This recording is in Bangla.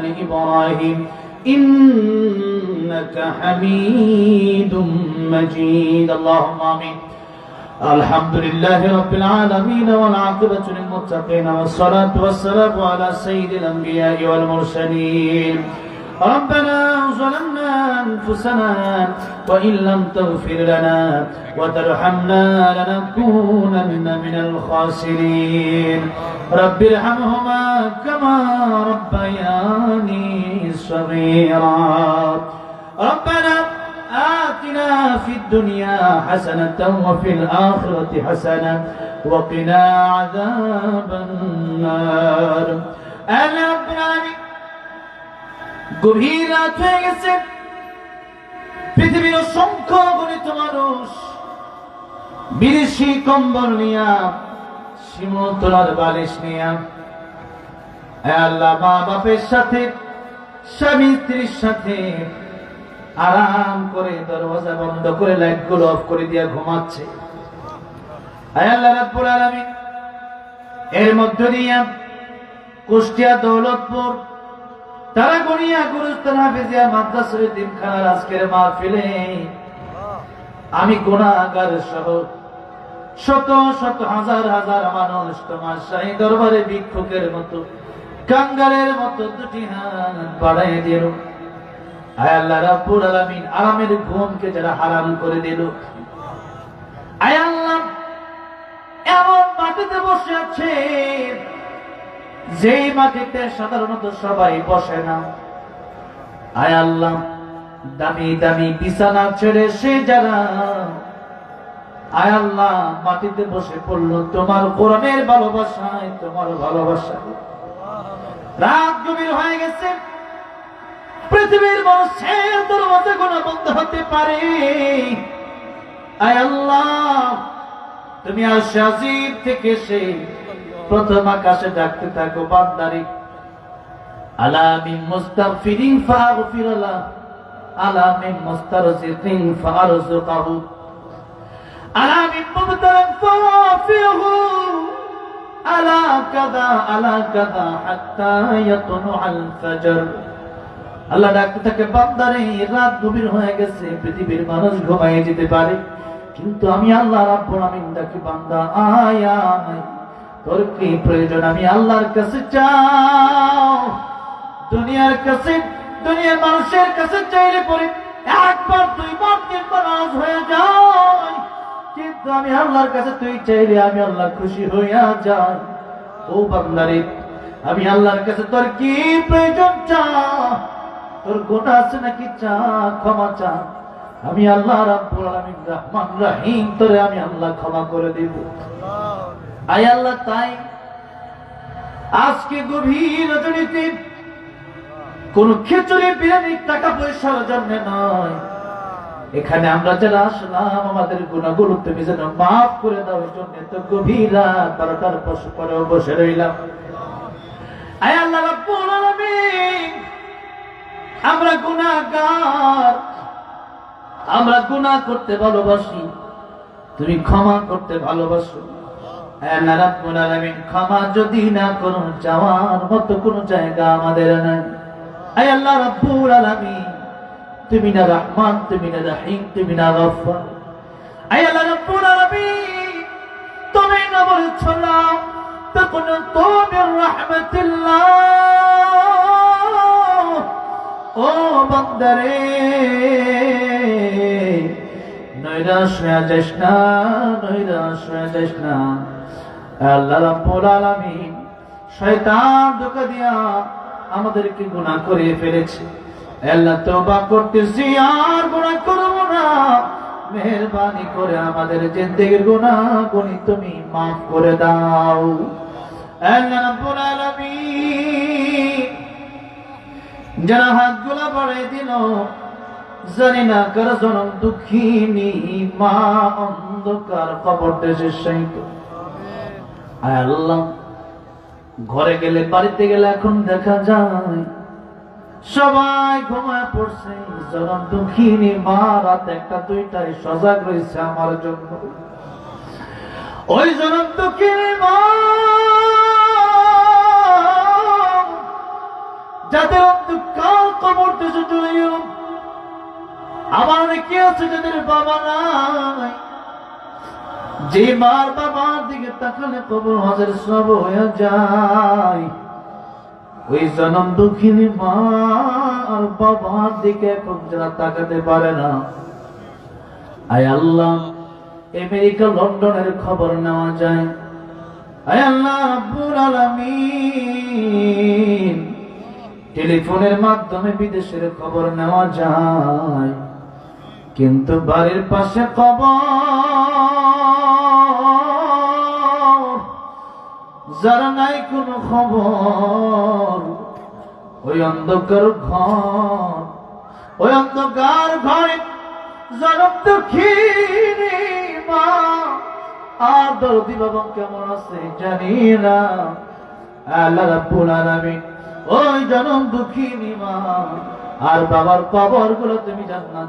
آل إبراهيم إنك حميد مجيد اللهم آمين الحمد لله رب العالمين والعاقبة للمتقين والصلاة والسلام على سيد الأنبياء والمرسلين ربنا ظلمنا أنفسنا وإن لم تغفر لنا وترحمنا لنكونن من الخاسرين رب ارحمهما كما ربياني صغيرا ربنا آتنا في الدنيا حسنة وفي الآخرة حسنة وقنا عذاب النار آمين رب العالمين গভীর রাত হয়ে গেছে পৃথিবীর অসংখ্য গণিত মানুষ বিদেশি কম্বল নিয়া শিমুতলার বালিশ নিয়া আল্লাহ মা বাপের সাথে স্বামী স্ত্রীর সাথে আরাম করে দরজা বন্ধ করে লাইট গুলো অফ করে দিয়া ঘুমাচ্ছে আল্লাহ রাব্বুল আলামিন এর মধ্য দিয়া কুষ্টিয়া দৌলতপুর তারা গনিয়া গুরুস্থান হাফেজিয়া মাদ্রাসার এতিমখানার আজকের মাহফিলে আমি গুনাহগার সহ শত শত হাজার হাজার মানুষ তোমার শাহী দরবারে ভিক্ষুকের মতো কাঙ্গালের মতো দুটি হাত বাড়াই দিল আয় আল্লাহ রাব্বুল আলামিন আরামের ঘুমকে যারা হারাম করে দিল আয় আল্লাহ এমন মাটিতে বসে আছে যেই মাটিতে সাধারণত সবাই বসে না আয় আল্লাহ দামি দামি বিছানা ছেড়ে সে যারা আয় আল্লাহ মাটিতে বসে পড়লো তোমার কোরআনের ভালোবাসায় তোমার ভালোবাসা রাত গভীর হয়ে গেছে পৃথিবীর মানুষের দরওয়াজা গুলো বন্ধ হতে পারে আয় আল্লাহ তুমি আরশে আজিম থেকে সে প্রথম আকাশে ডাকতে থাকো বান্দারে আলা মিন মুস্তাগফিরিন ফাগফির লাহ আলা মিন মুস্তারজিকিন ফারযুকহু আলা মিন মুবতালান ফাওয়াফিহু আলা কাদা হাত্তা ইয়াতলুআল ফজর আল্লাহ ডাকতে থাকে বান্দারে রাত গভীর হয়ে গেছে পৃথিবীর মানুষ ঘুমিয়ে যেতে পারে কিন্তু আমি আল্লাহ রাব্বুল আলামিন ডাকি বান্দা আয়া তোর কি প্রয়োজন আমি আল্লাহর কাছে চাও দুনিয়ার কাছে দুনিয়ার মানুষের কাছে চাইলে পরে একবার দুইবার তিনবার নারাজ হয়ে যায় কিন্তু আমি আল্লাহর কাছে তুই চাইলে আমি আল্লাহ খুশি হইয়া যাই ও বান্দারে আমি আল্লাহর কাছে তোর কি প্রয়োজন চা তোর গোটা আছে নাকি চা ক্ষমা চা আমি আল্লাহ রাব্বুল আলামিন রহমান রহিম তোরে আমি আল্লাহ ক্ষমা করে দেব আয় আল্লাহ তাই আজকে গভীর রজনীতে কোন খিচুড়ি বিরিয়ানি টাকা পয়সার জন্য নয় এখানে আমরা যারা আসলাম আমাদের গুনাহগুলো তুমি যেন মাফ করে দাও এর জন্য তো গভীর রাত 12টার পরেও বসে রইলাম আয় আল্লাহ রাব্বুল আলামিন আমরা গুনাহগার আমরা গুনাহ করতে ভালোবাসি তুমি ক্ষমা করতে ভালোবাসো আল্লাহ রাব্বুল আলামিন ক্ষমা যদি না করো যাওয়ার মতো কোনো জায়গা আমাদের নাই আয় আল্লাহ রাব্বুল আলামিন তুমি না রহমান তুমি না রহিম তুমি না গফফার আয় আল্লাহ রাব্বুল আলামিন তুমি না বলছো না তখন তোমার রহমাতুল্লাহ ও বান্দারে নৈরাশ হয়ে যাস না নৈরাশ হয়ে যাস না আল্লাহ রাব্বুল আলামিন শয়তান ধোঁকা দিয়া আমাদেরকে গুনাহ করে ফেলেছে আল্লাহ তওবা করতেছি আর গুনাহ করব না মেহেরবানি করে আমাদের জিন্দেগীর গুনাহগুলি তুমি maaf করে দাও আল্লাহ রাব্বুল আলামিন যারা হাতগুলা বাড়িয়ে দিল জানি না কার জনম দুঃখিনী মা অন্ধকার কবর দেশে শায়িত আয় আল্লাহ ঘরে গেলে বাড়িতে গেলে এখন দেখা যায় সবাই ঘুমায় পড়ছে জনম দুঃখিনী মা রাত 1টা 2টায় সজাগ রয়েছে আমার জন্য ওই জনম দুঃখিনী মা যাদের অন্ধকার কবর দেশে চলে গেল। আবার অনেকে আছে যাদের বাবা নাই, যে মার বাবার দিকে তাকালে কবর হাজার সব হয়ে যায়। ওই জনম দুঃখিনী মা আর বাবার দিকে এখন যারা তাকাতে পারে না, আয় আল্লাহ আমেরিকা লন্ডনের খবর নেওয়া যায়। আয় আল্লাহ রাব্বুল আলামিন, টেলিফোনের মাধ্যমে বিদেশের খবর নেওয়া যায়, কিন্তু বাড়ির পাশে কবর, যারা নাই কোনো খবর, ওই অন্ধকার ঘর, ওই অন্ধকার ঘরে জনম দুঃখিনী মা আর দরদি বাবা কেমন আছে জানি না। আল্লাহ রাব্বুল আলামিন ওই জনম দুঃখিনী মা আর বাবার কবর গুলো তুমি জান্নাত